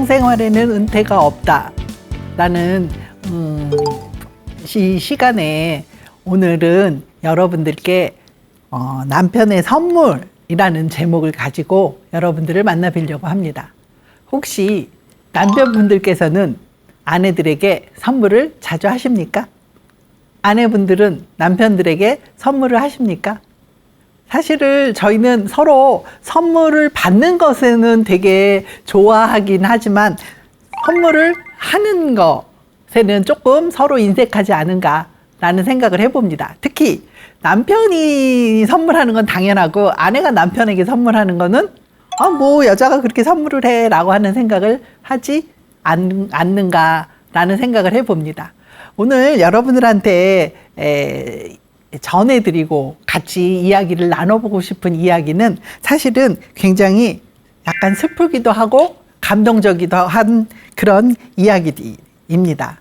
가정생활에는 은퇴가 없다라는 이 시간에 오늘은 여러분들께 남편의 선물이라는 제목을 가지고 여러분들을 만나뵈려고 합니다. 혹시 남편분들께서는 아내들에게 선물을 자주 하십니까? 아내분들은 남편들에게 선물을 하십니까? 사실은 저희는 서로 선물을 받는 것에는 되게 좋아하긴 하지만 선물을 하는 것에는 조금 서로 인색하지 않은가라는 생각을 해봅니다. 특히 남편이 선물하는 건 당연하고 아내가 남편에게 선물하는 거는 뭐 여자가 그렇게 선물을 해 라고 하는 생각을 하지 않는가라는 생각을 해봅니다. 오늘 여러분들한테 전해드리고 같이 이야기를 나눠보고 싶은 이야기는 사실은 굉장히 약간 슬프기도 하고 감동적이기도 한 그런 이야기입니다.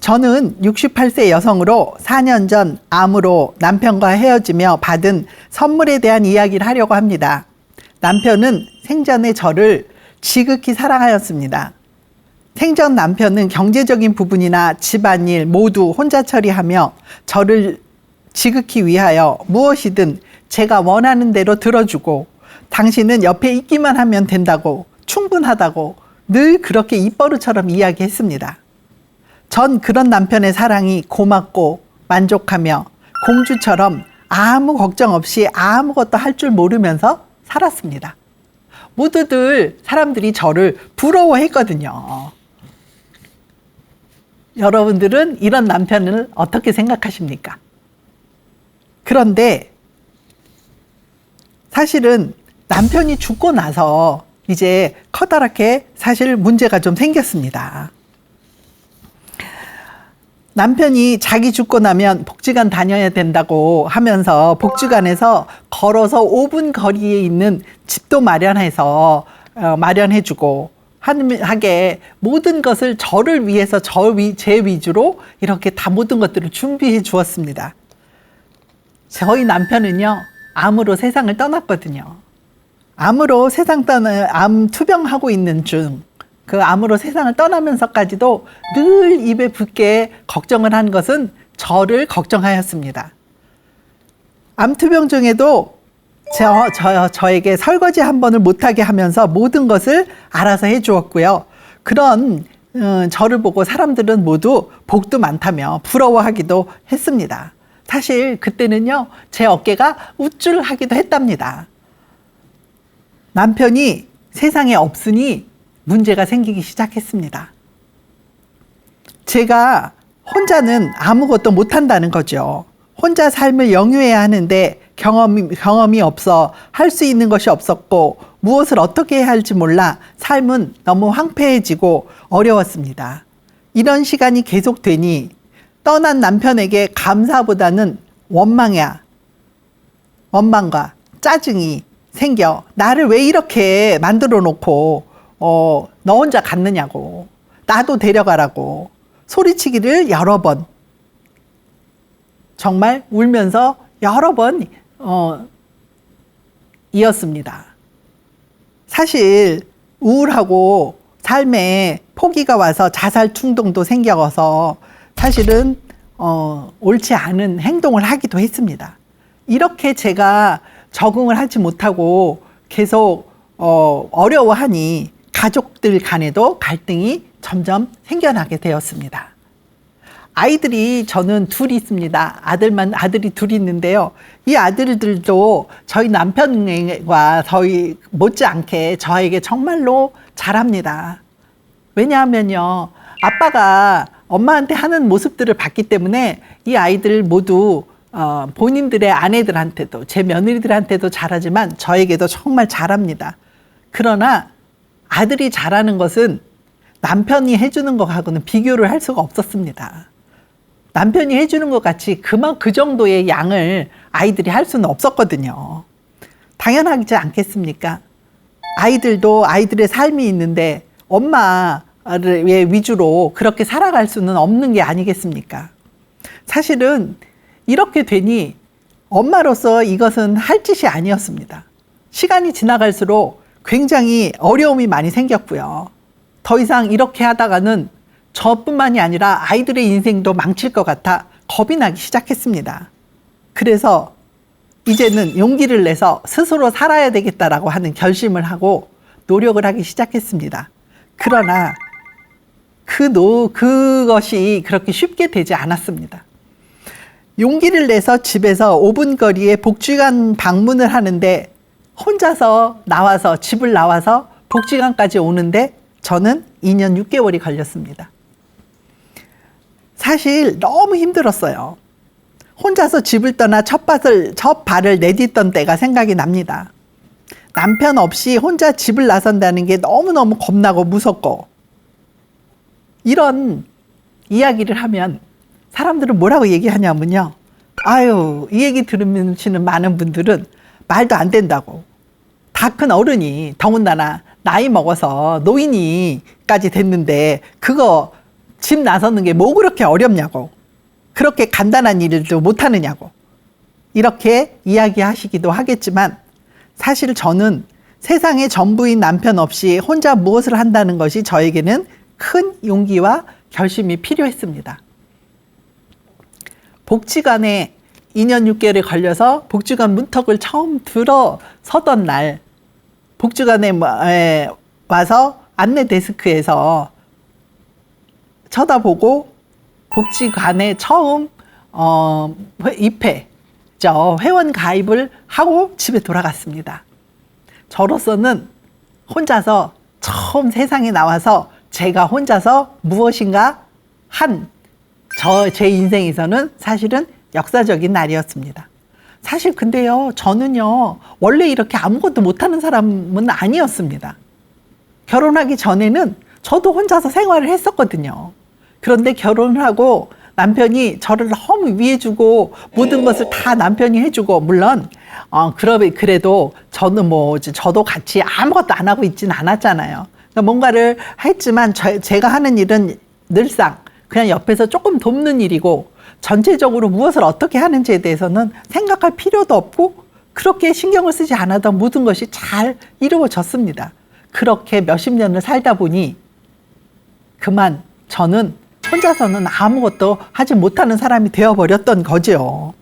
저는 68세 여성으로 4년 전 암으로 남편과 헤어지며 받은 선물에 대한 이야기를 하려고 합니다. 남편은 생전에 저를 지극히 사랑하였습니다. 생전 남편은 경제적인 부분이나 집안일 모두 혼자 처리하며 저를 지극히 위하여 무엇이든 제가 원하는 대로 들어주고 당신은 옆에 있기만 하면 된다고 충분하다고 늘 그렇게 입버릇처럼 이야기했습니다. 전 그런 남편의 사랑이 고맙고 만족하며 공주처럼 아무 걱정 없이 아무것도 할 줄 모르면서 살았습니다. 모두들 사람들이 저를 부러워했거든요. 여러분들은 이런 남편을 어떻게 생각하십니까? 그런데 사실은 남편이 죽고 나서 이제 커다랗게 사실 문제가 좀 생겼습니다. 남편이 자기 죽고 나면 복지관 다녀야 된다고 하면서 복지관에서 걸어서 5분 거리에 있는 집도 마련해주고 하게 모든 것을 저를 위해서 제 위주로 이렇게 다 모든 것들을 준비해 주었습니다. 저희 남편은요, 암으로 세상을 떠났거든요. 암 투병하고 있는 중 그 암으로 세상을 떠나면서까지도 늘 입에 붙게 걱정을 한 것은 저를 걱정하였습니다. 암 투병 중에도 저에게 설거지 한 번을 못하게 하면서 모든 것을 알아서 해주었고요. 그런 저를 보고 사람들은 모두 복도 많다며 부러워하기도 했습니다. 사실 그때는요, 제 어깨가 우쭐하기도 했답니다. 남편이 세상에 없으니 문제가 생기기 시작했습니다. 제가 혼자는 아무것도 못한다는 거죠. 혼자 삶을 영유해야 하는데 경험이 없어 할 수 있는 것이 없었고 무엇을 어떻게 해야 할지 몰라 삶은 너무 황폐해지고 어려웠습니다. 이런 시간이 계속되니 떠난 남편에게 감사보다는 원망과 짜증이 생겨 나를 왜 이렇게 만들어 놓고 너 혼자 갔느냐고 나도 데려가라고 소리치기를 여러 번 정말 울면서 여러 번 이었습니다. 사실 우울하고 삶에 포기가 와서 자살 충동도 생겨서 사실은 옳지 않은 행동을 하기도 했습니다. 이렇게 제가 적응을 하지 못하고 계속 어려워하니 가족들 간에도 갈등이 점점 생겨나게 되었습니다. 아이들이 저는 둘이 있습니다. 아들이 둘이 있는데요. 이 아들들도 저희 남편과 저희 못지않게 저에게 정말로 잘합니다. 왜냐하면요, 아빠가 엄마한테 하는 모습들을 봤기 때문에 이 아이들 모두 본인들의 아내들한테도 제 며느리들한테도 잘하지만 저에게도 정말 잘합니다. 그러나 아들이 잘하는 것은 남편이 해주는 것하고는 비교를 할 수가 없었습니다. 남편이 해주는 것 같이 그 정도의 양을 아이들이 할 수는 없었거든요. 당연하지 않겠습니까? 아이들도 아이들의 삶이 있는데 엄마를 위주로 그렇게 살아갈 수는 없는 게 아니겠습니까? 사실은 이렇게 되니 엄마로서 이것은 할 짓이 아니었습니다. 시간이 지나갈수록 굉장히 어려움이 많이 생겼고요. 더 이상 이렇게 하다가는 저뿐만이 아니라 아이들의 인생도 망칠 것 같아 겁이 나기 시작했습니다. 그래서 이제는 용기를 내서 스스로 살아야 되겠다라고 하는 결심을 하고 노력을 하기 시작했습니다. 그러나 그것이 그렇게 쉽게 되지 않았습니다. 용기를 내서 집에서 5분 거리에 복지관 방문을 하는데 혼자서 나와서 집을 나와서 복지관까지 오는데 저는 2년 6개월이 걸렸습니다. 사실 너무 힘들었어요. 혼자서 집을 떠나 첫 발을 내딛던 때가 생각이 납니다. 남편 없이 혼자 집을 나선다는 게 너무너무 겁나고 무섭고, 이런 이야기를 하면 사람들은 뭐라고 얘기하냐면요. 아유, 이 얘기 들으시는 많은 분들은 말도 안 된다고. 다 큰 어른이, 더군다나 나이 먹어서 노인이까지 됐는데 그거 집 나서는 게 뭐 그렇게 어렵냐고. 그렇게 간단한 일도 못하느냐고. 이렇게 이야기하시기도 하겠지만 사실 저는 세상의 전부인 남편 없이 혼자 무엇을 한다는 것이 저에게는 큰 용기와 결심이 필요했습니다. 복지관에 2년 6개월에 걸려서 복지관 문턱을 처음 들어서던 날, 복지관에 와서 안내 데스크에서 쳐다보고 복지관에 처음 회원 가입을 하고 집에 돌아갔습니다. 저로서는 혼자서 처음 세상에 나와서 제가 혼자서 무엇인가 한 제 인생에서는 사실은 역사적인 날이었습니다. 사실 근데요, 저는요 원래 이렇게 아무것도 못하는 사람은 아니었습니다. 결혼하기 전에는 저도 혼자서 생활을 했었거든요. 그런데 결혼을 하고 남편이 저를 너무 위해주고 모든 것을 다 남편이 해주고, 물론 그래도 저는 저도 같이 아무것도 안 하고 있지는 않았잖아요. 그러니까 뭔가를 했지만 제가 하는 일은 늘상 그냥 옆에서 조금 돕는 일이고, 전체적으로 무엇을 어떻게 하는지에 대해서는 생각할 필요도 없고 그렇게 신경을 쓰지 않아도 모든 것이 잘 이루어졌습니다. 그렇게 몇십 년을 살다 보니 그만 저는 혼자서는 아무것도 하지 못하는 사람이 되어버렸던 거죠.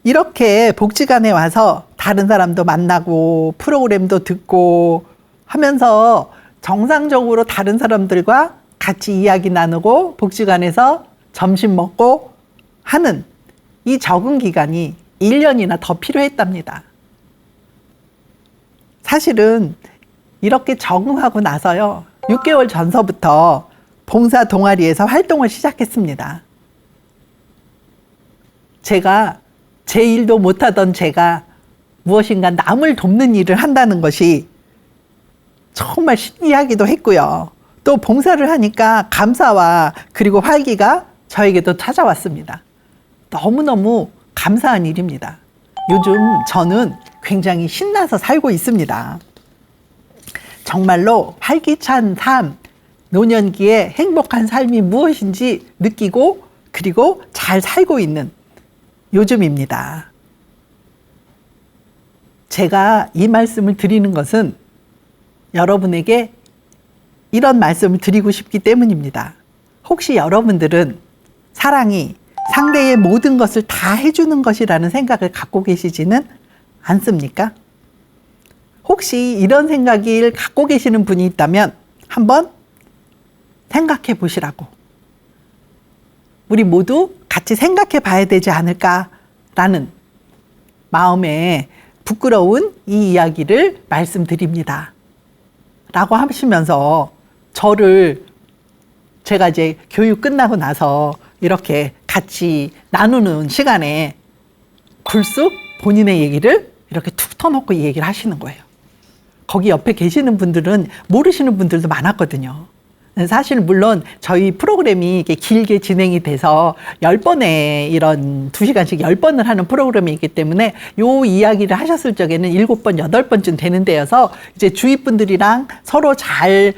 이렇게 복지관에 와서 다른 사람도 만나고 프로그램도 듣고 하면서 정상적으로 다른 사람들과 같이 이야기 나누고 복지관에서 점심 먹고 하는 이 적응 기간이 1년이나 더 필요했답니다. 사실은 이렇게 적응하고 나서요, 6개월 전서부터 봉사 동아리에서 활동을 시작했습니다. 제가 제 일도 못하던 제가 무엇인가 남을 돕는 일을 한다는 것이 정말 신기하기도 했고요. 또 봉사를 하니까 감사와 그리고 활기가 저에게도 찾아왔습니다. 너무너무 감사한 일입니다. 요즘 저는 굉장히 신나서 살고 있습니다. 정말로 활기찬 삶, 노년기에 행복한 삶이 무엇인지 느끼고 그리고 잘 살고 있는 요즘입니다. 제가 이 말씀을 드리는 것은 여러분에게 이런 말씀을 드리고 싶기 때문입니다. 혹시 여러분들은 사랑이 상대의 모든 것을 다 해주는 것이라는 생각을 갖고 계시지는 않습니까? 혹시 이런 생각을 갖고 계시는 분이 있다면 한번 생각해 보시라고. 우리 모두 같이 생각해 봐야 되지 않을까라는 마음에 부끄러운 이 이야기를 말씀드립니다. 라고 하시면서 제가 이제 교육 끝나고 나서 이렇게 같이 나누는 시간에 불쑥 본인의 얘기를 이렇게 툭 터놓고 이 얘기를 하시는 거예요. 거기 옆에 계시는 분들은 모르시는 분들도 많았거든요. 사실 물론 저희 프로그램이 이렇게 길게 진행이 돼서 10번의 이런 2시간씩 10번을 하는 프로그램이기 때문에 요 이야기를 하셨을 적에는 7번, 8번쯤 되는 데여서 이제 주위 분들이랑 서로 잘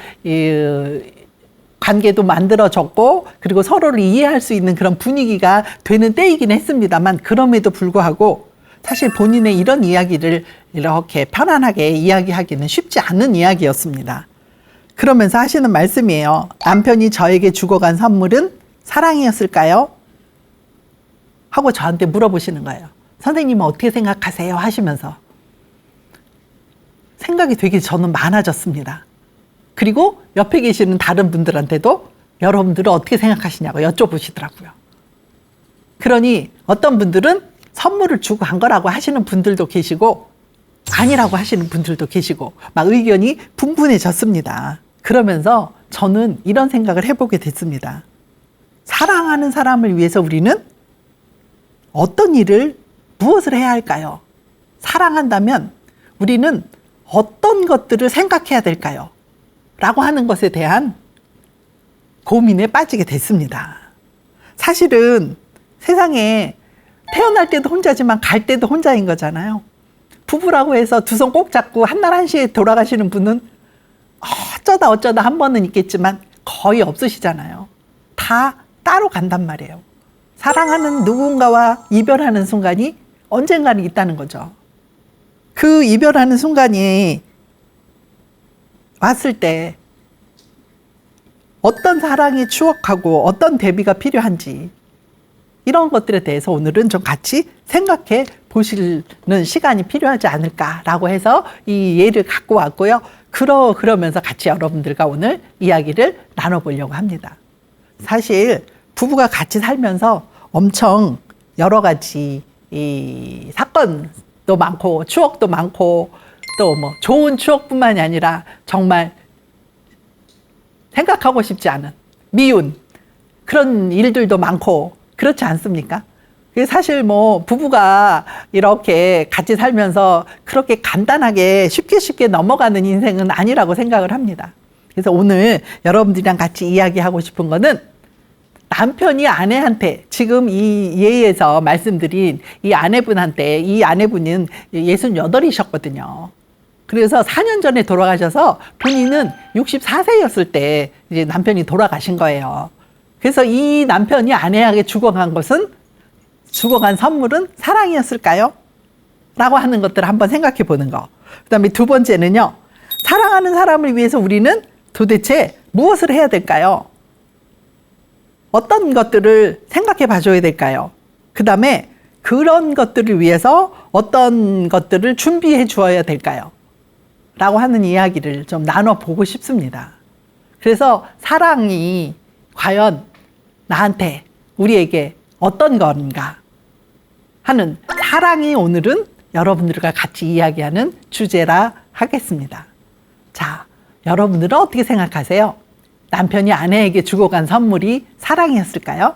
관계도 만들어졌고 그리고 서로를 이해할 수 있는 그런 분위기가 되는 때이긴 했습니다만 그럼에도 불구하고 사실 본인의 이런 이야기를 이렇게 편안하게 이야기하기는 쉽지 않은 이야기였습니다. 그러면서 하시는 말씀이에요. 남편이 저에게 주고 간 선물은 사랑이었을까요? 하고 저한테 물어보시는 거예요. 선생님은 어떻게 생각하세요? 하시면서. 생각이 되게 저는 많아졌습니다. 그리고 옆에 계시는 다른 분들한테도 여러분들은 어떻게 생각하시냐고 여쭤보시더라고요. 그러니 어떤 분들은 선물을 주고 간 거라고 하시는 분들도 계시고 아니라고 하시는 분들도 계시고 막 의견이 분분해졌습니다. 그러면서 저는 이런 생각을 해보게 됐습니다. 사랑하는 사람을 위해서 우리는 어떤 일을 무엇을 해야 할까요? 사랑한다면 우리는 어떤 것들을 생각해야 될까요? 라고 하는 것에 대한 고민에 빠지게 됐습니다. 사실은 세상에 태어날 때도 혼자지만 갈 때도 혼자인 거잖아요. 부부라고 해서 두 손 꼭 잡고 한날 한시에 돌아가시는 분은 어쩌다 한 번은 있겠지만 거의 없으시잖아요. 다 따로 간단 말이에요. 사랑하는 누군가와 이별하는 순간이 언젠가는 있다는 거죠. 그 이별하는 순간이 왔을 때 어떤 사랑의 추억하고 어떤 대비가 필요한지 이런 것들에 대해서 오늘은 좀 같이 생각해 보시는 시간이 필요하지 않을까라고 해서 이 예를 갖고 왔고요. 그러면서 같이 여러분들과 오늘 이야기를 나눠보려고 합니다. 사실 부부가 같이 살면서 엄청 여러 가지 이 사건도 많고 추억도 많고 또 뭐 좋은 추억뿐만이 아니라 정말 생각하고 싶지 않은 미운 그런 일들도 많고 그렇지 않습니까? 사실 뭐 부부가 이렇게 같이 살면서 그렇게 간단하게 쉽게 넘어가는 인생은 아니라고 생각을 합니다. 그래서 오늘 여러분들이랑 같이 이야기하고 싶은 거는 남편이 아내한테 지금 이 예에서 말씀드린 이 아내분한테 이 아내분은 68이셨거든요. 그래서 4년 전에 돌아가셔서 본인은 64세였을 때 이제 남편이 돌아가신 거예요. 그래서 이 남편이 아내에게 주고간 선물은 사랑이었을까요? 라고 하는 것들을 한번 생각해 보는 거. 그 다음에 두 번째는요. 사랑하는 사람을 위해서 우리는 도대체 무엇을 해야 될까요? 어떤 것들을 생각해 봐줘야 될까요? 그 다음에 그런 것들을 위해서 어떤 것들을 준비해 주어야 될까요? 라고 하는 이야기를 좀 나눠보고 싶습니다. 그래서 사랑이 과연 나한테, 우리에게 어떤 건가 하는 사랑이 오늘은 여러분들과 같이 이야기하는 주제라 하겠습니다. 자, 여러분들은 어떻게 생각하세요? 남편이 아내에게 주고 간 선물이 사랑이었을까요?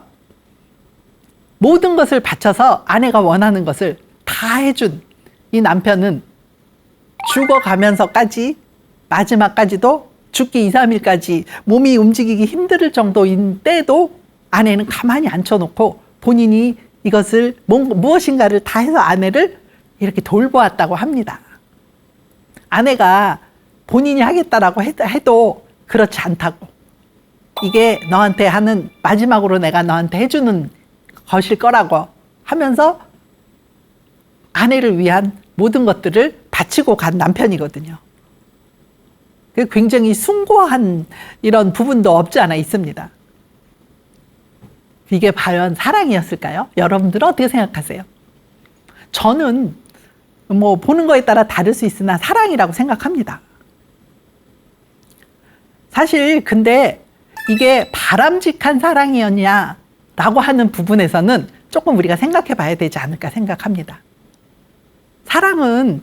모든 것을 바쳐서 아내가 원하는 것을 다 해준 이 남편은 죽어가면서까지 마지막까지도 죽기 2, 3일까지 몸이 움직이기 힘들 정도인 때도 아내는 가만히 앉혀놓고 본인이 이것을 무엇인가를 다 해서 아내를 이렇게 돌보았다고 합니다. 아내가 본인이 하겠다라고 해도 그렇지 않다고. 이게 너한테 하는 마지막으로 내가 너한테 해주는 것일 거라고 하면서 아내를 위한 모든 것들을 바치고 간 남편이거든요. 굉장히 숭고한 이런 부분도 없지 않아 있습니다. 이게 과연 사랑이었을까요? 여러분들은 어떻게 생각하세요? 저는 뭐 보는 거에 따라 다를 수 있으나 사랑이라고 생각합니다. 사실 근데 이게 바람직한 사랑이었냐라고 하는 부분에서는 조금 우리가 생각해 봐야 되지 않을까 생각합니다. 사랑은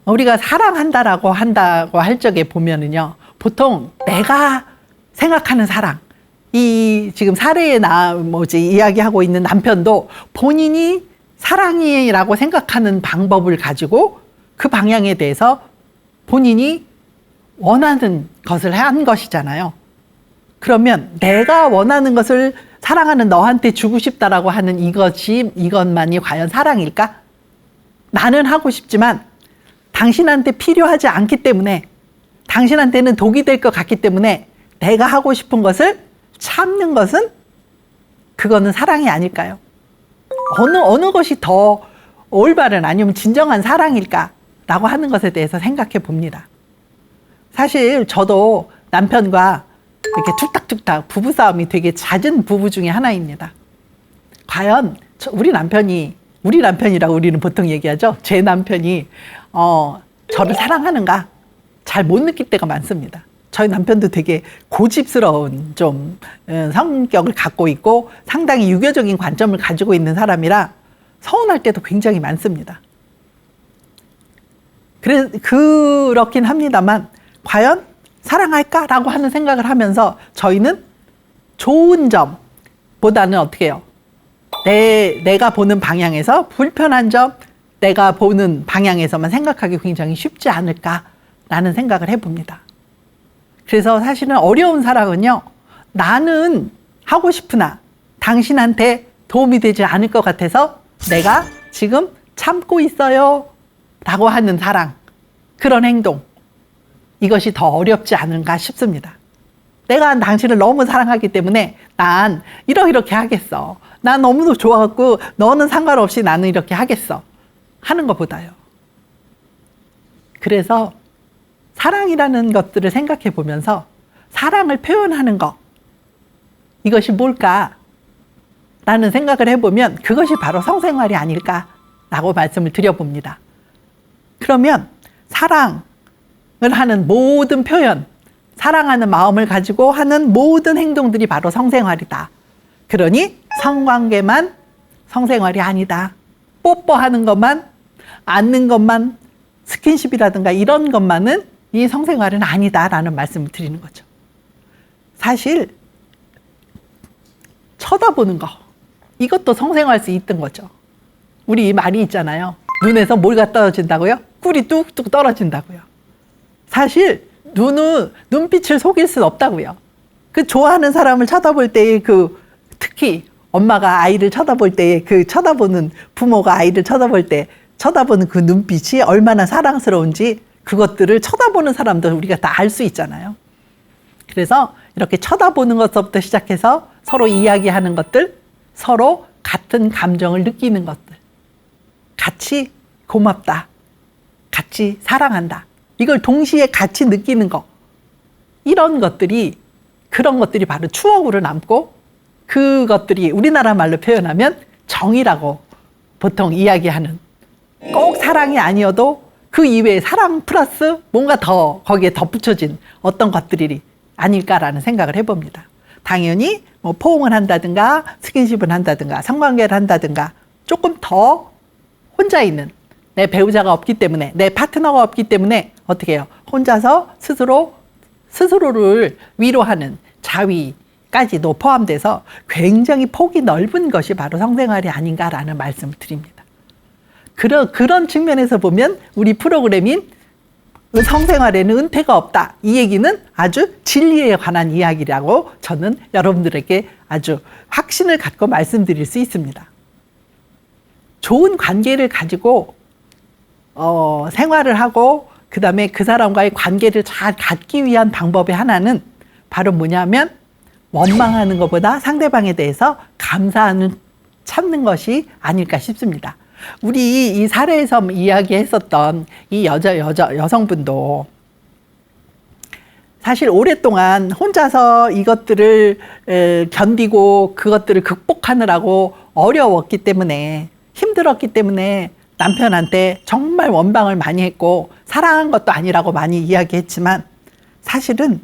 우리가 사랑한다라고 할 적에 보면은요, 보통 내가 생각하는 사랑, 이 지금 사례에 이야기하고 있는 남편도 본인이 사랑이라고 생각하는 방법을 가지고 그 방향에 대해서 본인이 원하는 것을 한 것이잖아요. 그러면 내가 원하는 것을 사랑하는 너한테 주고 싶다라고 하는 이것만이 과연 사랑일까? 나는 하고 싶지만 당신한테 필요하지 않기 때문에, 당신한테는 독이 될 것 같기 때문에 내가 하고 싶은 것을 참는 것은, 그거는 사랑이 아닐까요? 어느 것이 더 올바른, 아니면 진정한 사랑일까라고 하는 것에 대해서 생각해 봅니다. 사실 저도 남편과 이렇게 툭탁툭탁 부부싸움이 되게 잦은 부부 중에 하나입니다. 과연 우리 남편이라고 우리는 보통 얘기하죠. 제 남편이 저를 사랑하는가 잘 못 느낄 때가 많습니다. 저희 남편도 되게 고집스러운 좀 성격을 갖고 있고 상당히 유교적인 관점을 가지고 있는 사람이라 서운할 때도 굉장히 많습니다. 그렇긴 합니다만 과연 사랑할까라고 하는 생각을 하면서 저희는 좋은 점보다는 어떻게 해요? 내가 보는 방향에서 불편한 점, 내가 보는 방향에서만 생각하기 굉장히 쉽지 않을까라는 생각을 해봅니다. 그래서 사실은 어려운 사랑은요, 나는 하고 싶으나 당신한테 도움이 되지 않을 것 같아서 내가 지금 참고 있어요 라고 하는 사랑, 그런 행동, 이것이 더 어렵지 않은가 싶습니다. 내가 당신을 너무 사랑하기 때문에 난 이렇게 하겠어, 난 너무도 좋아갖고 너는 상관없이 나는 이렇게 하겠어 하는 것보다요. 그래서 사랑이라는 것들을 생각해 보면서 사랑을 표현하는 것, 이것이 뭘까? 라는 생각을 해보면 그것이 바로 성생활이 아닐까라고 말씀을 드려봅니다. 그러면 사랑을 하는 모든 표현, 사랑하는 마음을 가지고 하는 모든 행동들이 바로 성생활이다. 그러니 성관계만 성생활이 아니다. 뽀뽀하는 것만, 안는 것만, 스킨십이라든가 이런 것만은 이 성생활은 아니다라는 말씀을 드리는 거죠. 사실 쳐다보는 거, 이것도 성생활 수 있던 거죠. 우리 이 말이 있잖아요. 눈에서 뭐가 떨어진다고요? 꿀이 뚝뚝 떨어진다고요. 사실 눈빛을 속일 수는 없다고요. 그 좋아하는 사람을 쳐다볼 때의 특히 엄마가 아이를 쳐다볼 때의 쳐다보는, 부모가 아이를 쳐다볼 때 쳐다보는 그 눈빛이 얼마나 사랑스러운지, 그것들을 쳐다보는 사람도 우리가 다 알 수 있잖아요. 그래서 이렇게 쳐다보는 것부터 시작해서 서로 이야기하는 것들, 서로 같은 감정을 느끼는 것들, 같이 고맙다, 같이 사랑한다, 이걸 동시에 같이 느끼는 것, 그런 것들이 바로 추억으로 남고, 그것들이 우리나라 말로 표현하면 정이라고 보통 이야기하는, 꼭 사랑이 아니어도 그 이외에 사랑 플러스 뭔가 더 거기에 덧붙여진 어떤 것들이 아닐까라는 생각을 해봅니다. 당연히 뭐 포옹을 한다든가 스킨십을 한다든가 성관계를 한다든가 조금 더 혼자 있는, 내 배우자가 없기 때문에, 내 파트너가 없기 때문에 어떻게 해요? 혼자서 스스로를 위로하는 자위까지도 포함돼서 굉장히 폭이 넓은 것이 바로 성생활이 아닌가라는 말씀을 드립니다. 그런 측면에서 보면 우리 프로그램인 성생활에는 은퇴가 없다, 이 얘기는 아주 진리에 관한 이야기라고 저는 여러분들에게 아주 확신을 갖고 말씀드릴 수 있습니다. 좋은 관계를 가지고 생활을 하고 그 다음에 그 사람과의 관계를 잘 갖기 위한 방법의 하나는 바로 뭐냐면 원망하는 것보다 상대방에 대해서 감사하는, 참는 것이 아닐까 싶습니다. 우리 이 사례에서 이야기했었던 이 여성분도 사실 오랫동안 혼자서 이것들을 견디고 그것들을 극복하느라고 어려웠기 때문에, 힘들었기 때문에 남편한테 정말 원망을 많이 했고 사랑한 것도 아니라고 많이 이야기했지만 사실은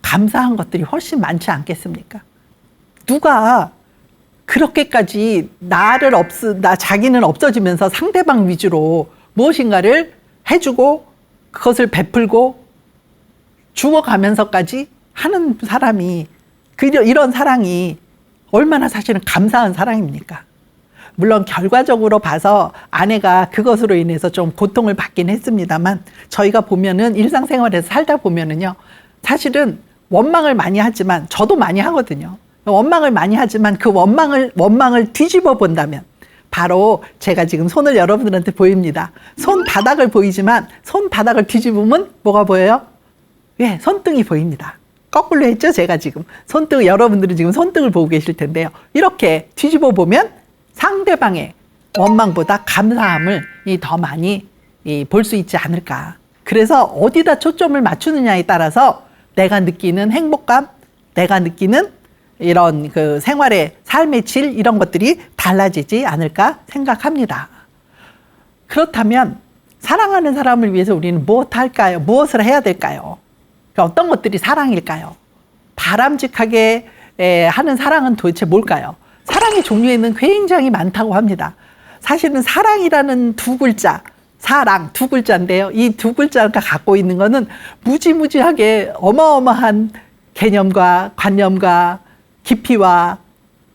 감사한 것들이 훨씬 많지 않겠습니까? 누가 그렇게까지 자기는 없어지면서 상대방 위주로 무엇인가를 해주고 그것을 베풀고 주어가면서까지 하는 사람이, 이런 사랑이 얼마나 사실은 감사한 사랑입니까? 물론 결과적으로 봐서 아내가 그것으로 인해서 좀 고통을 받긴 했습니다만, 저희가 보면은 일상생활에서 살다 보면은요, 사실은 원망을 많이 하지만, 저도 많이 하거든요. 원망을 많이 하지만 그 원망을 뒤집어 본다면, 바로 제가 지금 손을 여러분들한테 보입니다. 손바닥을 보이지만 손바닥을 뒤집으면 뭐가 보여요? 예, 손등이 보입니다. 거꾸로 했죠, 제가 지금. 여러분들은 지금 손등을 보고 계실 텐데요. 이렇게 뒤집어 보면 상대방의 원망보다 감사함을 더 많이 볼 수 있지 않을까. 그래서 어디다 초점을 맞추느냐에 따라서 내가 느끼는 행복감, 내가 느끼는 이런 그 생활의 삶의 질, 이런 것들이 달라지지 않을까 생각합니다. 그렇다면 사랑하는 사람을 위해서 우리는 무엇을 해야 될까요? 어떤 것들이 사랑일까요? 바람직하게 하는 사랑은 도대체 뭘까요? 사랑의 종류에는 굉장히 많다고 합니다. 사실은 사랑이라는 두 글자, 사랑 두 글자인데요. 이 두 글자가 갖고 있는 거는 무지무지하게 어마어마한 개념과 관념과 깊이와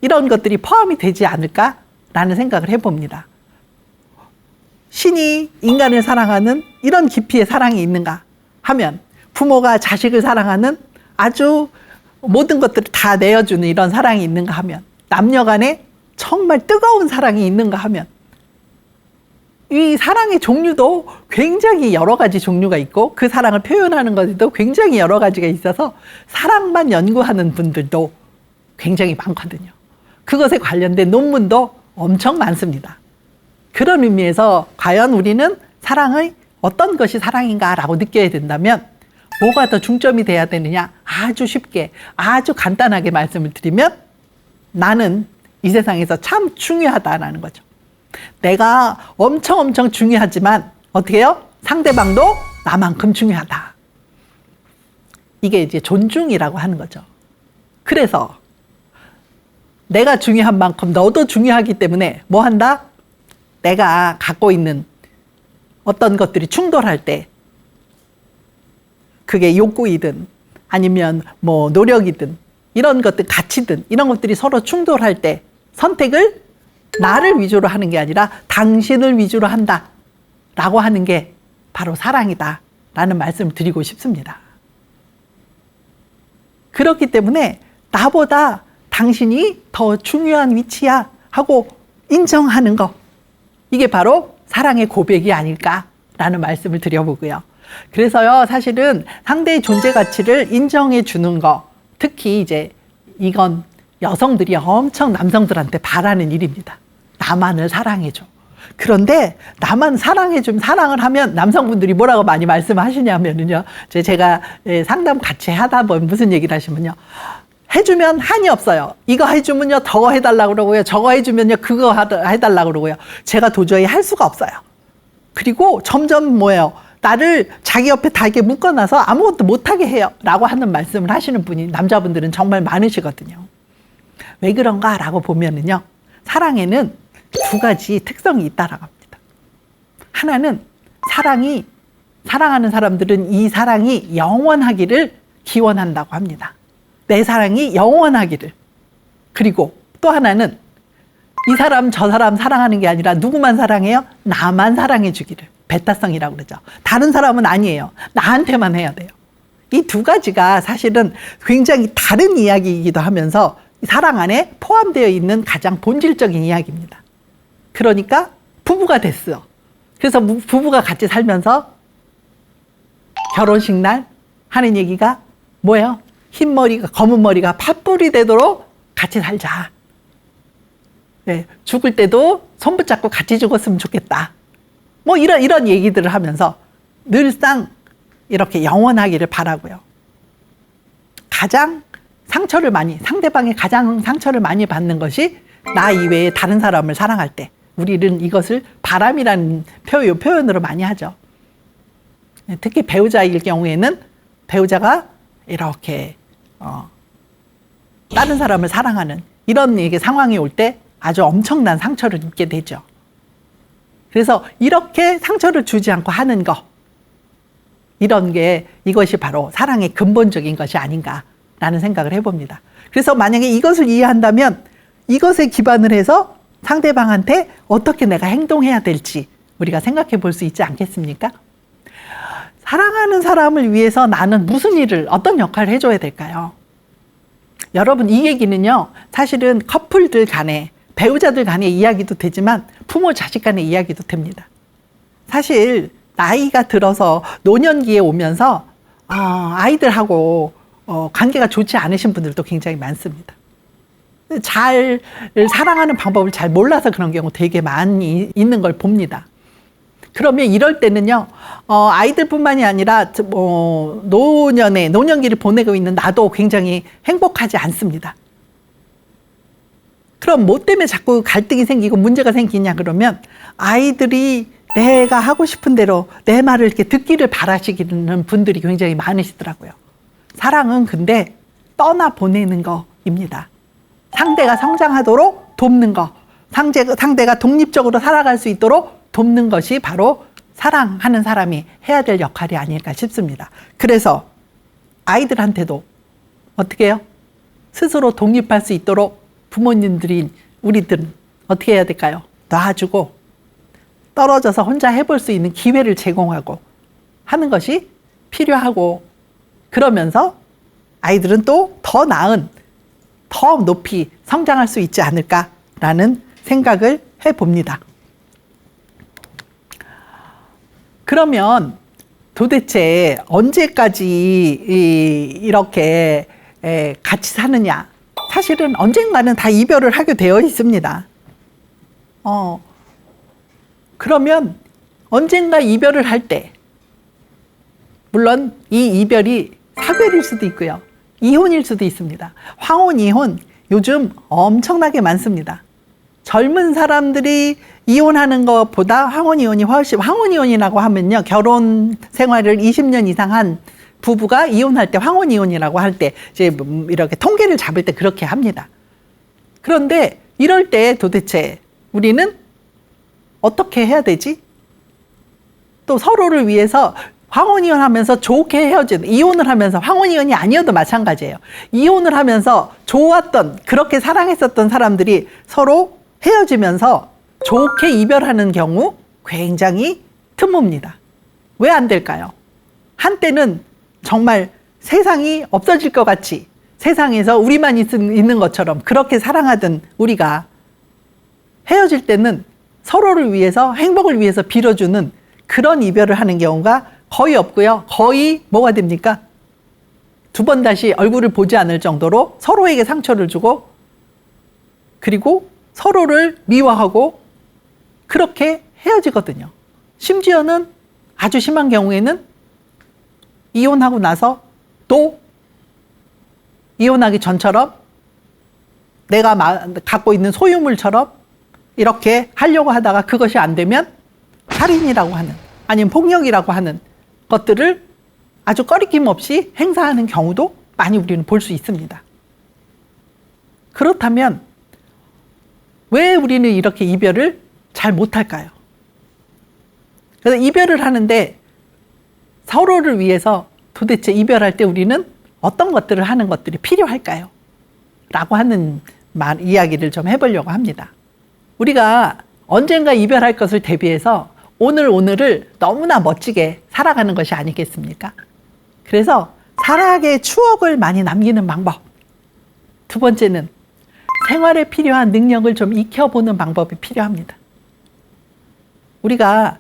이런 것들이 포함이 되지 않을까라는 생각을 해봅니다. 신이 인간을 사랑하는 이런 깊이의 사랑이 있는가 하면, 부모가 자식을 사랑하는 아주 모든 것들을 다 내어주는 이런 사랑이 있는가 하면, 남녀 간에 정말 뜨거운 사랑이 있는가 하면, 이 사랑의 종류도 굉장히 여러 가지 종류가 있고, 그 사랑을 표현하는 것에도 굉장히 여러 가지가 있어서 사랑만 연구하는 분들도 굉장히 많거든요. 그것에 관련된 논문도 엄청 많습니다. 그런 의미에서 과연 우리는 사랑의 어떤 것이 사랑인가라고 느껴야 된다면 뭐가 더 중점이 돼야 되느냐, 아주 쉽게 아주 간단하게 말씀을 드리면, 나는 이 세상에서 참 중요하다라는 거죠. 내가 엄청 중요하지만 어떻게 해요? 상대방도 나만큼 중요하다. 이게 이제 존중이라고 하는 거죠. 그래서 내가 중요한 만큼 너도 중요하기 때문에 뭐 한다? 내가 갖고 있는 어떤 것들이 충돌할 때, 그게 욕구이든 아니면 뭐 노력이든 이런 것들, 가치든 이런 것들이 서로 충돌할 때 선택을 나를 위주로 하는 게 아니라 당신을 위주로 한다 라고 하는 게 바로 사랑이다 라는 말씀을 드리고 싶습니다. 그렇기 때문에 나보다 당신이 더 중요한 위치야 하고 인정하는 거, 이게 바로 사랑의 고백이 아닐까라는 말씀을 드려보고요. 그래서요, 사실은 상대의 존재 가치를 인정해 주는 거, 특히 이제 이건 여성들이 엄청 남성들한테 바라는 일입니다. 나만을 사랑해줘. 그런데 나만 사랑해주면, 사랑을 하면 남성분들이 뭐라고 많이 말씀하시냐면요, 제가 상담 같이 하다 보면 무슨 얘기를 하시면요, 해주면 한이 없어요. 이거 해주면요 더 해달라고 그러고요, 저거 해주면요 그거 해달라고 그러고요. 제가 도저히 할 수가 없어요. 그리고 점점 뭐예요, 나를 자기 옆에 다 이렇게 묶어놔서 아무것도 못하게 해요 라고 하는 말씀을 하시는 분이, 남자분들은 정말 많으시거든요. 왜 그런가 라고 보면은요, 사랑에는 두 가지 특성이 있다라고 합니다. 하나는 사랑하는 사람들은 이 사랑이 영원하기를 기원한다고 합니다. 내 사랑이 영원하기를. 그리고 또 하나는 이 사람 저 사람 사랑하는 게 아니라 누구만 사랑해요? 나만 사랑해 주기를. 배타성이라고 그러죠. 다른 사람은 아니에요. 나한테만 해야 돼요. 이 두 가지가 사실은 굉장히 다른 이야기이기도 하면서 사랑 안에 포함되어 있는 가장 본질적인 이야기입니다. 그러니까 부부가 됐어. 그래서 부부가 같이 살면서 결혼식 날 하는 얘기가 뭐예요? 흰 머리가 검은 머리가 팥불이 되도록 같이 살자. 네, 죽을 때도 손 붙잡고 같이 죽었으면 좋겠다. 뭐 이런 얘기들을 하면서 늘상 이렇게 영원하기를 바라고요. 상대방이 가장 상처를 많이 받는 것이 나 이외에 다른 사람을 사랑할 때, 우리는 이것을 바람이라는 표현으로 많이 하죠. 특히 배우자일 경우에는 배우자가 이렇게 다른 사람을 사랑하는 이런 상황이 올 때 아주 엄청난 상처를 입게 되죠. 그래서 이렇게 상처를 주지 않고 하는 거, 이것이 바로 사랑의 근본적인 것이 아닌가라는 생각을 해봅니다. 그래서 만약에 이것을 이해한다면 이것에 기반을 해서 상대방한테 어떻게 내가 행동해야 될지 우리가 생각해 볼 수 있지 않겠습니까? 사랑하는 사람을 위해서 나는 무슨 일을, 어떤 역할을 해줘야 될까요? 여러분, 이 얘기는요, 사실은 커플들 간에, 배우자들 간의 이야기도 되지만 부모 자식 간의 이야기도 됩니다. 사실 나이가 들어서 노년기에 오면서 아이들하고 관계가 좋지 않으신 분들도 굉장히 많습니다. 잘 사랑하는 방법을 잘 몰라서 그런 경우 되게 많이 있는 걸 봅니다. 그러면 이럴 때는요, 아이들뿐만이 아니라 노년기를 보내고 있는 나도 굉장히 행복하지 않습니다. 그럼 뭐 때문에 자꾸 갈등이 생기고 문제가 생기냐 그러면, 아이들이 내가 하고 싶은 대로 내 말을 이렇게 듣기를 바라시는 분들이 굉장히 많으시더라고요. 사랑은 근데 떠나 보내는 거입니다. 상대가 성장하도록 돕는 거, 상대가 독립적으로 살아갈 수 있도록 돕는 것이 바로 사랑하는 사람이 해야 될 역할이 아닐까 싶습니다. 그래서 아이들한테도 어떻게 해요? 스스로 독립할 수 있도록 부모님들인 우리들은 어떻게 해야 될까요? 놔주고 떨어져서 혼자 해볼 수 있는 기회를 제공하고 하는 것이 필요하고, 그러면서 아이들은 또 더 나은, 더 높이 성장할 수 있지 않을까라는 생각을 해봅니다. 그러면 도대체 언제까지 이렇게 같이 사느냐? 사실은 언젠가는 다 이별을 하게 되어 있습니다. 그러면 언젠가 이별을 할 때, 물론 이 이별이 사별일 수도 있고요, 이혼일 수도 있습니다. 황혼, 이혼 요즘 엄청나게 많습니다. 젊은 사람들이 이혼하는 것보다 황혼, 이혼이 훨씬, 황혼, 이혼이라고 하면요, 결혼 생활을 20년 이상 한 부부가 이혼할 때, 황혼, 이혼이라고 할 때, 이제 이렇게 통계를 잡을 때 그렇게 합니다. 그런데 이럴 때 도대체 우리는 어떻게 해야 되지? 또 서로를 위해서 황혼이혼 하면서 좋게 헤어지는, 이혼을 하면서, 황혼이혼이 아니어도 마찬가지예요. 이혼을 하면서 좋았던, 그렇게 사랑했었던 사람들이 서로 헤어지면서 좋게 이별하는 경우 굉장히 드뭅니다. 왜 안 될까요? 한때는 정말 세상이 없어질 것 같이, 세상에서 우리만 있는 것처럼 그렇게 사랑하던 우리가 헤어질 때는 서로를 위해서, 행복을 위해서 빌어주는 그런 이별을 하는 경우가 거의 없고요. 거의 뭐가 됩니까? 두 번 다시 얼굴을 보지 않을 정도로 서로에게 상처를 주고, 그리고 서로를 미워하고 그렇게 헤어지거든요. 심지어는 아주 심한 경우에는 이혼하고 나서 또 이혼하기 전처럼 내가 갖고 있는 소유물처럼 이렇게 하려고 하다가 그것이 안 되면 살인이라고 하는, 아니면 폭력이라고 하는 것들을 아주 꺼리낌 없이 행사하는 경우도 많이 우리는 볼 수 있습니다. 그렇다면 왜 우리는 이렇게 이별을 잘 못할까요? 그래서 이별을 하는데 서로를 위해서 도대체 이별할 때 우리는 어떤 것들을 하는 것들이 필요할까요? 라고 하는 이야기를 좀 해보려고 합니다. 우리가 언젠가 이별할 것을 대비해서 오늘을 너무나 멋지게 살아가는 것이 아니겠습니까? 그래서 사랑의 추억을 많이 남기는 방법. 두 번째는 생활에 필요한 능력을 좀 익혀보는 방법이 필요합니다. 우리가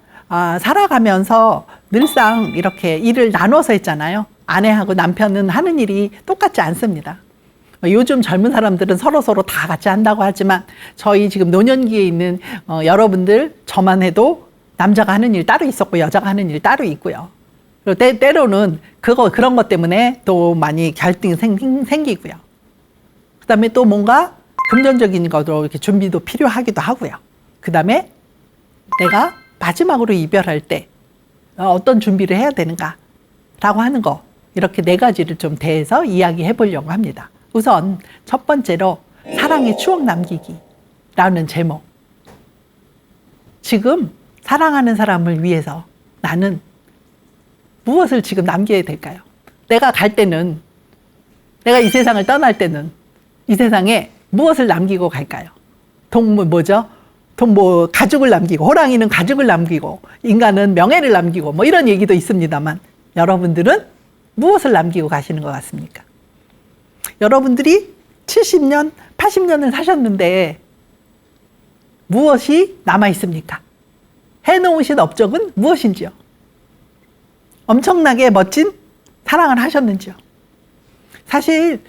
살아가면서 늘상 이렇게 일을 나눠서 했잖아요. 아내하고 남편은 하는 일이 똑같지 않습니다. 요즘 젊은 사람들은 서로 다 같이 한다고 하지만 저희 지금 노년기에 있는 여러분들, 저만 해도 남자가 하는 일 따로 있었고 여자가 하는 일 따로 있고요. 그리고 때로는 그런 것 때문에 또 많이 갈등이 생기고요. 그다음에 또 뭔가 금전적인 것으로 이렇게 준비도 필요하기도 하고요. 그다음에 내가 마지막으로 이별할 때 어떤 준비를 해야 되는가라고 하는 거, 이렇게 네 가지를 좀 대해서 이야기해 보려고 합니다. 우선 첫 번째로 사랑의 추억 남기기라는 제목. 지금 사랑하는 사람을 위해서 나는 무엇을 지금 남겨야 될까요? 내가 갈 때는, 내가 이 세상을 떠날 때는 이 세상에 무엇을 남기고 갈까요? 가죽을 남기고, 호랑이는 가죽을 남기고, 인간은 명예를 남기고, 뭐 이런 얘기도 있습니다만, 여러분들은 무엇을 남기고 가시는 것 같습니까? 여러분들이 70년, 80년을 사셨는데 무엇이 남아 있습니까? 해놓으신 업적은 무엇인지요? 엄청나게 멋진 사랑을 하셨는지요? 사실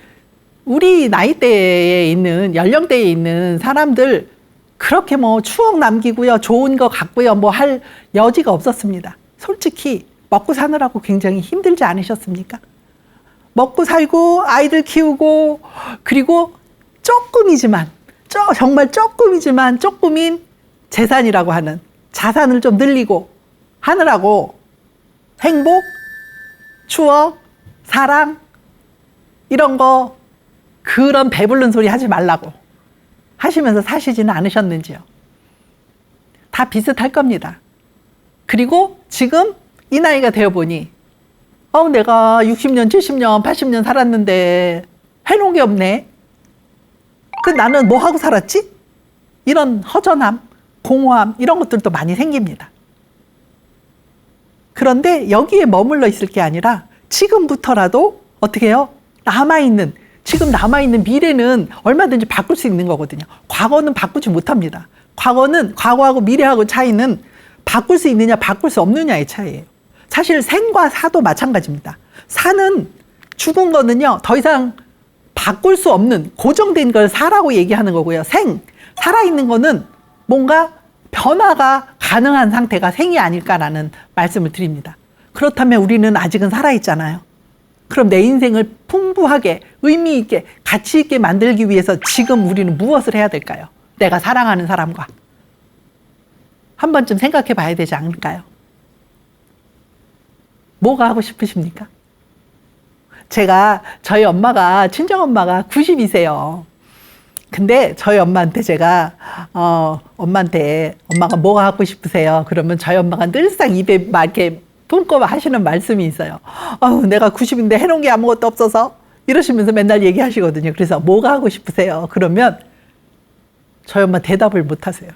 우리 나이대에 있는, 연령대에 있는 사람들 그렇게 뭐 추억 남기고요, 좋은 거 갖고요, 뭐 할 여지가 없었습니다. 솔직히 먹고 사느라고 굉장히 힘들지 않으셨습니까? 먹고 살고 아이들 키우고, 그리고 조금이지만, 정말 조금이지만 조금인 재산이라고 하는 자산을 좀 늘리고 하느라고 행복, 추억, 사랑 이런 거, 그런 배부른 소리 하지 말라고 하시면서 사시지는 않으셨는지요? 다 비슷할 겁니다. 그리고 지금 이 나이가 되어 보니 내가 60년, 70년, 80년 살았는데 해놓은 게 없네. 나는 뭐 하고 살았지? 이런 허전함, 공허함 이런 것들도 많이 생깁니다. 그런데 여기에 머물러 있을 게 아니라 지금부터라도 어떻게 해요? 지금 남아있는 미래는 얼마든지 바꿀 수 있는 거거든요. 과거는 바꾸지 못합니다. 과거하고 미래하고 차이는 바꿀 수 있느냐 바꿀 수 없느냐의 차이예요. 사실 생과 사도 마찬가지입니다. 사는, 죽은 거는요 더 이상 바꿀 수 없는 고정된 걸 사라고 얘기하는 거고요. 살아있는 거는 뭔가 변화가 가능한 상태가 생이 아닐까라는 말씀을 드립니다. 그렇다면 우리는 아직은 살아있잖아요. 그럼 내 인생을 풍부하게, 의미 있게, 가치 있게 만들기 위해서 지금 우리는 무엇을 해야 될까요? 내가 사랑하는 사람과 한 번쯤 생각해 봐야 되지 않을까요? 뭐가 하고 싶으십니까? 저희 엄마가, 친정엄마가 90이세요. 근데 저희 엄마한테 제가 엄마가 뭐가 하고 싶으세요? 그러면 저희 엄마가 늘상 입에 막 이렇게 품고 하시는 말씀이 있어요. 내가 90인데 해놓은 게 아무것도 없어서 이러시면서 맨날 얘기하시거든요. 그래서 뭐가 하고 싶으세요? 그러면 저희 엄마 대답을 못 하세요.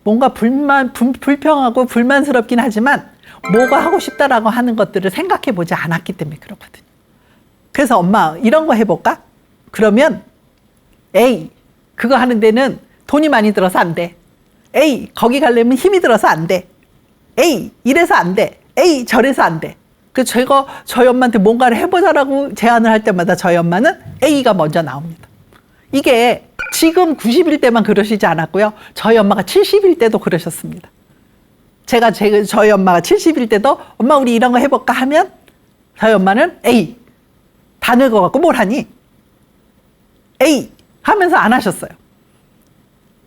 뭔가 불평하고 불만스럽긴 하지만 뭐가 하고 싶다라고 하는 것들을 생각해 보지 않았기 때문에 그렇거든요. 그래서 엄마 이런 거 해볼까? 그러면 에이, 그거 하는 데는 돈이 많이 들어서 안 돼. 에이, 거기 가려면 힘이 들어서 안 돼. 에이, 이래서 안 돼. 에이, 저래서 안 돼. 그래서 저희 엄마한테 뭔가를 해보자라고 제안을 할 때마다 저희 엄마는 A가 먼저 나옵니다. 이게 지금 90일 때만 그러시지 않았고요. 저희 엄마가 70일 때도 그러셨습니다. 저희 엄마가 70일 때도 엄마 우리 이런 거 해볼까 하면 저희 엄마는 에이, 다 늙어갖고 뭘 하니? 에이 하면서 안 하셨어요.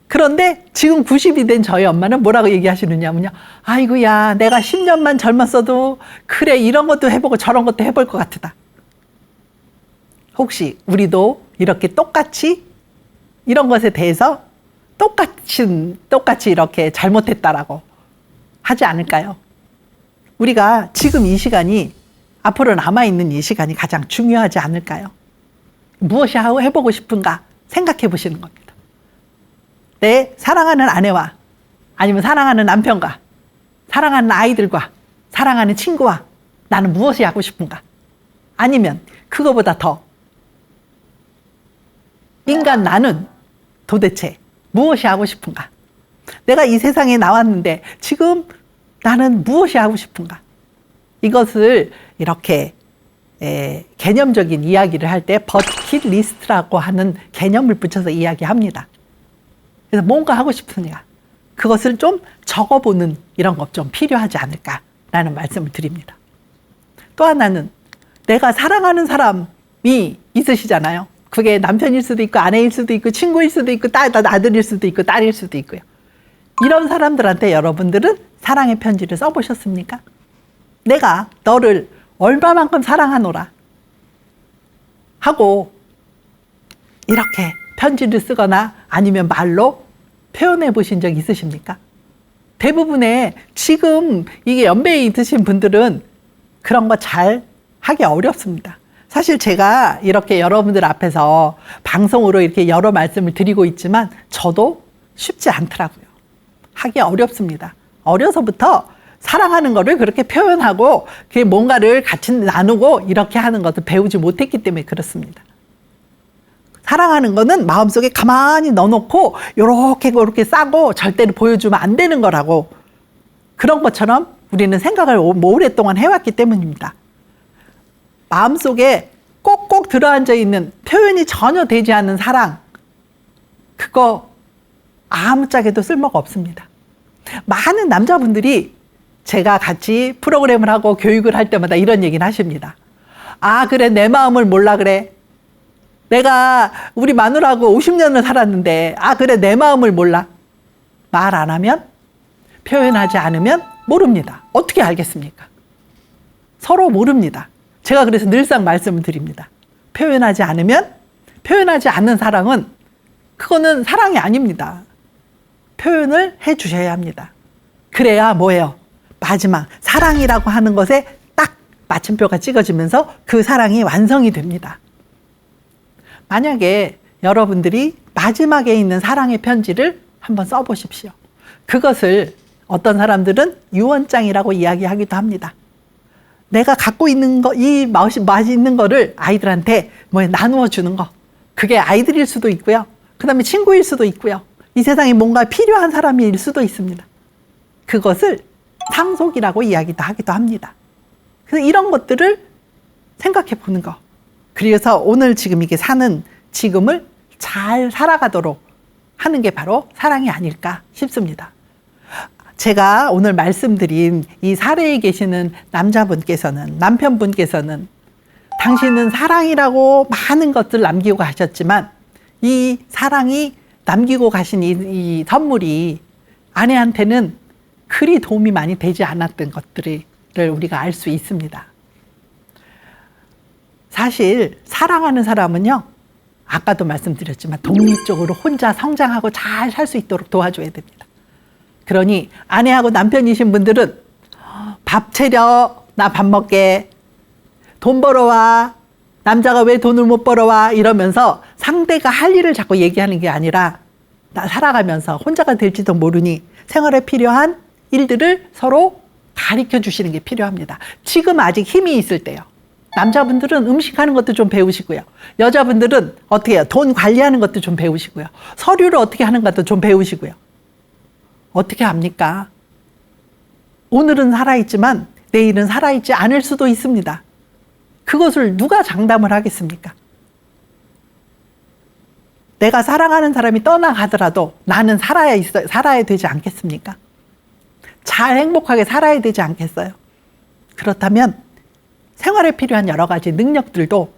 그런데 지금 90이 된 저희 엄마는 뭐라고 얘기하시느냐면요. 아이고야, 내가 10년만 젊었어도 그래 이런 것도 해보고 저런 것도 해볼 것 같다. 혹시 우리도 이렇게 똑같이 이런 것에 대해서 똑같이 이렇게 잘못했다라고 하지 않을까요? 우리가 지금 이 시간이, 앞으로 남아있는 이 시간이 가장 중요하지 않을까요? 무엇이 해보고 싶은가 생각해 보시는 겁니다. 내 사랑하는 아내와, 아니면 사랑하는 남편과, 사랑하는 아이들과, 사랑하는 친구와 나는 무엇이 하고 싶은가? 아니면 그거보다 더 인간 나는 도대체 무엇이 하고 싶은가? 내가 이 세상에 나왔는데 지금 나는 무엇이 하고 싶은가? 이것을 이렇게 개념적인 이야기를 할 때 버킷리스트라고 하는 개념을 붙여서 이야기합니다. 그래서 뭔가 하고 싶으냐, 그것을 좀 적어보는 이런 것 좀 필요하지 않을까라는 말씀을 드립니다. 또 하나는 내가 사랑하는 사람이 있으시잖아요. 그게 남편일 수도 있고 아내일 수도 있고 친구일 수도 있고 아들일 수도 있고 딸일 수도 있고요. 이런 사람들한테 여러분들은 사랑의 편지를 써보셨습니까? 내가 너를 얼마만큼 사랑하노라 하고 이렇게 편지를 쓰거나 아니면 말로 표현해 보신 적 있으십니까? 대부분의 지금 이게 연배에 있으신 분들은 그런 거 잘 하기 어렵습니다. 사실 제가 이렇게 여러분들 앞에서 방송으로 이렇게 여러 말씀을 드리고 있지만 저도 쉽지 않더라고요. 하기 어렵습니다. 어려서부터 사랑하는 거를 그렇게 표현하고 그게 뭔가를 같이 나누고 이렇게 하는 것을 배우지 못했기 때문에 그렇습니다. 사랑하는 거는 마음속에 가만히 넣어놓고 요렇게 요렇게 싸고 절대로 보여주면 안 되는 거라고, 그런 것처럼 우리는 생각을 오랫동안 해왔기 때문입니다. 마음속에 꼭꼭 들어앉아 있는 표현이 전혀 되지 않는 사랑, 그거 아무짝에도 쓸모가 없습니다. 많은 남자분들이 제가 같이 프로그램을 하고 교육을 할 때마다 이런 얘기는 하십니다. 아, 그래, 내 마음을 몰라 그래. 내가 우리 마누라하고 50년을 살았는데, 아, 그래, 내 마음을 몰라. 말 안 하면, 표현하지 않으면 모릅니다. 어떻게 알겠습니까? 서로 모릅니다. 제가 그래서 늘상 말씀을 드립니다. 표현하지 않으면, 표현하지 않는 사랑은 그거는 사랑이 아닙니다. 표현을 해 주셔야 합니다. 그래야 뭐예요? 마지막 사랑이라고 하는 것에 딱 마침표가 찍어지면서 그 사랑이 완성이 됩니다. 만약에 여러분들이 마지막에 있는 사랑의 편지를 한번 써보십시오. 그것을 어떤 사람들은 유언장이라고 이야기하기도 합니다. 내가 갖고 있는 거, 이 맛있는 거를 아이들한테 나누어 주는 거. 그게 아이들일 수도 있고요. 그 다음에 친구일 수도 있고요. 이 세상에 뭔가 필요한 사람일 수도 있습니다. 그것을 상속이라고 이야기도 하기도 합니다. 그래서 이런 것들을 생각해 보는 거. 그래서 오늘 지금 이게 사는 지금을 잘 살아가도록 하는 게 바로 사랑이 아닐까 싶습니다. 제가 오늘 말씀드린 이 사례에 계시는 남자분께서는, 남편분께서는 당신은 사랑이라고 많은 것들 남기고 가셨지만 이 사랑이 남기고 가신 이 선물이 아내한테는 그리 도움이 많이 되지 않았던 것들을 우리가 알 수 있습니다. 사실 사랑하는 사람은요, 아까도 말씀드렸지만 독립적으로 혼자 성장하고 잘 살 수 있도록 도와줘야 됩니다. 그러니 아내하고 남편이신 분들은 밥 차려, 나 밥 먹게, 돈 벌어와, 남자가 왜 돈을 못 벌어와 이러면서 상대가 할 일을 자꾸 얘기하는 게 아니라 나 살아가면서 혼자가 될지도 모르니 생활에 필요한 일들을 서로 가르쳐 주시는 게 필요합니다. 지금 아직 힘이 있을 때요. 남자분들은 음식하는 것도 좀 배우시고요. 여자분들은 어떻게 해요? 돈 관리하는 것도 좀 배우시고요. 서류를 어떻게 하는 것도 좀 배우시고요. 어떻게 합니까? 오늘은 살아있지만 내일은 살아있지 않을 수도 있습니다. 그것을 누가 장담을 하겠습니까? 내가 사랑하는 사람이 떠나가더라도 나는 살아야 되지 않겠습니까? 잘 행복하게 살아야 되지 않겠어요? 그렇다면 생활에 필요한 여러 가지 능력들도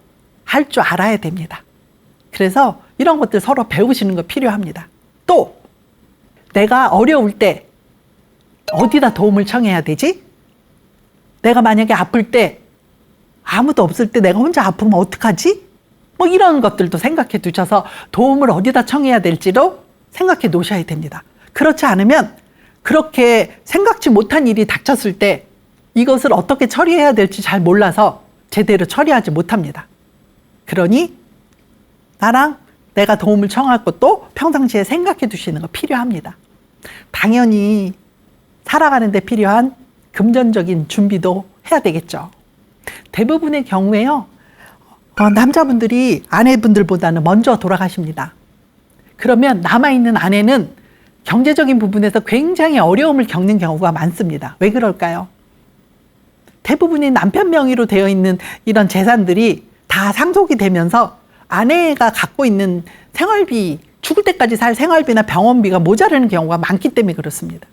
할 줄 알아야 됩니다. 그래서 이런 것들 서로 배우시는 거 필요합니다. 또 내가 어려울 때 어디다 도움을 청해야 되지? 내가 만약에 아플 때 아무도 없을 때 내가 혼자 아프면 어떡하지? 이런 것들도 생각해 두셔서 도움을 어디다 청해야 될지도 생각해 놓으셔야 됩니다. 그렇지 않으면 그렇게 생각지 못한 일이 닥쳤을 때 이것을 어떻게 처리해야 될지 잘 몰라서 제대로 처리하지 못합니다. 그러니 나랑 내가 도움을 청할 것도 평상시에 생각해 두시는 거 필요합니다. 당연히 살아가는 데 필요한 금전적인 준비도 해야 되겠죠. 대부분의 경우에요, 남자분들이 아내분들보다는 먼저 돌아가십니다. 그러면 남아있는 아내는 경제적인 부분에서 굉장히 어려움을 겪는 경우가 많습니다. 왜 그럴까요? 대부분이 남편 명의로 되어 있는 이런 재산들이 다 상속이 되면서 아내가 갖고 있는 생활비, 죽을 때까지 살 생활비나 병원비가 모자라는 경우가 많기 때문에 그렇습니다.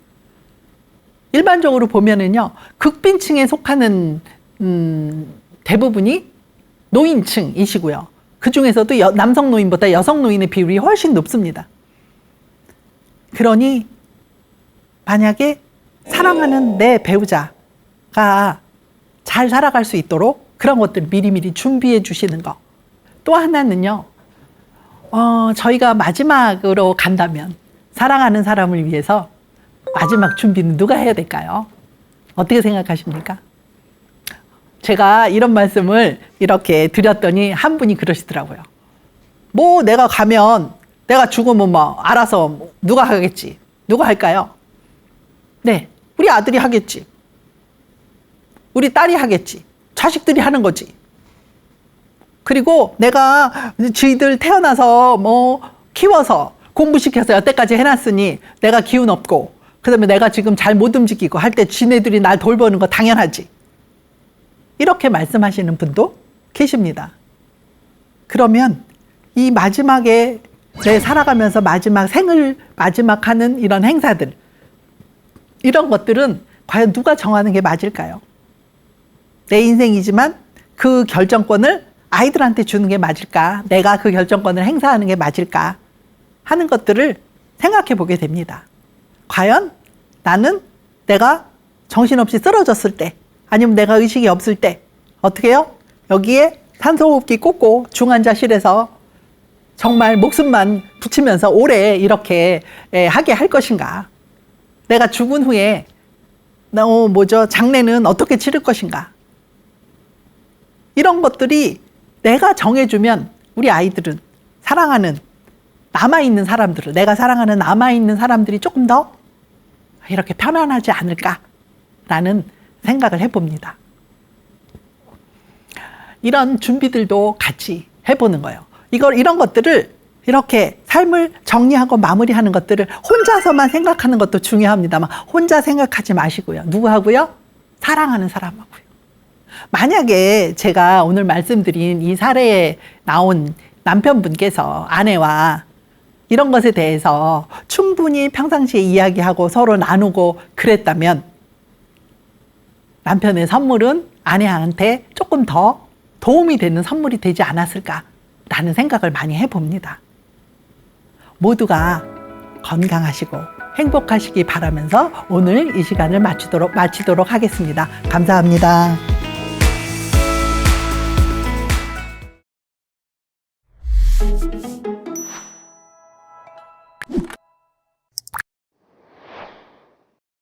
일반적으로 보면은요, 극빈층에 속하는 대부분이 노인층이시고요. 그 중에서도 남성 노인보다 여성 노인의 비율이 훨씬 높습니다. 그러니 만약에 사랑하는 내 배우자가 잘 살아갈 수 있도록 그런 것들 미리미리 준비해 주시는 거. 또 하나는요, 저희가 마지막으로 간다면 사랑하는 사람을 위해서 마지막 준비는 누가 해야 될까요? 어떻게 생각하십니까? 제가 이런 말씀을 이렇게 드렸더니 한 분이 그러시더라고요. 내가 가면, 내가 죽으면 알아서 누가 하겠지. 누가 할까요? 네, 우리 아들이 하겠지. 우리 딸이 하겠지. 자식들이 하는 거지. 그리고 내가 쥐들 태어나서 뭐 키워서 공부시켜서 여태까지 해놨으니 내가 기운 없고 그다음에 내가 지금 잘 못 움직이고 할 때 지네들이 날 돌보는 거 당연하지. 이렇게 말씀하시는 분도 계십니다. 그러면 이 마지막에 내 살아가면서 생을 마지막 하는 이런 행사들, 이런 것들은 과연 누가 정하는 게 맞을까요? 내 인생이지만 그 결정권을 아이들한테 주는 게 맞을까? 내가 그 결정권을 행사하는 게 맞을까? 하는 것들을 생각해 보게 됩니다. 과연 나는 내가 정신없이 쓰러졌을 때, 아니면 내가 의식이 없을 때 어떻게 해요? 여기에 산소호흡기 꽂고 중환자실에서 정말 목숨만 붙이면서 오래 이렇게 하게 할 것인가? 내가 죽은 후에 장례는 어떻게 치를 것인가? 이런 것들이 내가 정해주면 우리 아이들은 사랑하는 남아있는 사람들을, 내가 사랑하는 남아있는 사람들이 조금 더 이렇게 편안하지 않을까라는 생각을 해봅니다. 이런 준비들도 같이 해보는 거예요. 이런 것들을 이렇게 삶을 정리하고 마무리하는 것들을 혼자서만 생각하는 것도 중요합니다만 혼자 생각하지 마시고요. 누구하고요? 사랑하는 사람하고요. 만약에 제가 오늘 말씀드린 이 사례에 나온 남편분께서 아내와 이런 것에 대해서 충분히 평상시에 이야기하고 서로 나누고 그랬다면 남편의 선물은 아내한테 조금 더 도움이 되는 선물이 되지 않았을까라는 생각을 많이 해봅니다. 모두가 건강하시고 행복하시기 바라면서 오늘 이 시간을 마치도록 하겠습니다. 감사합니다.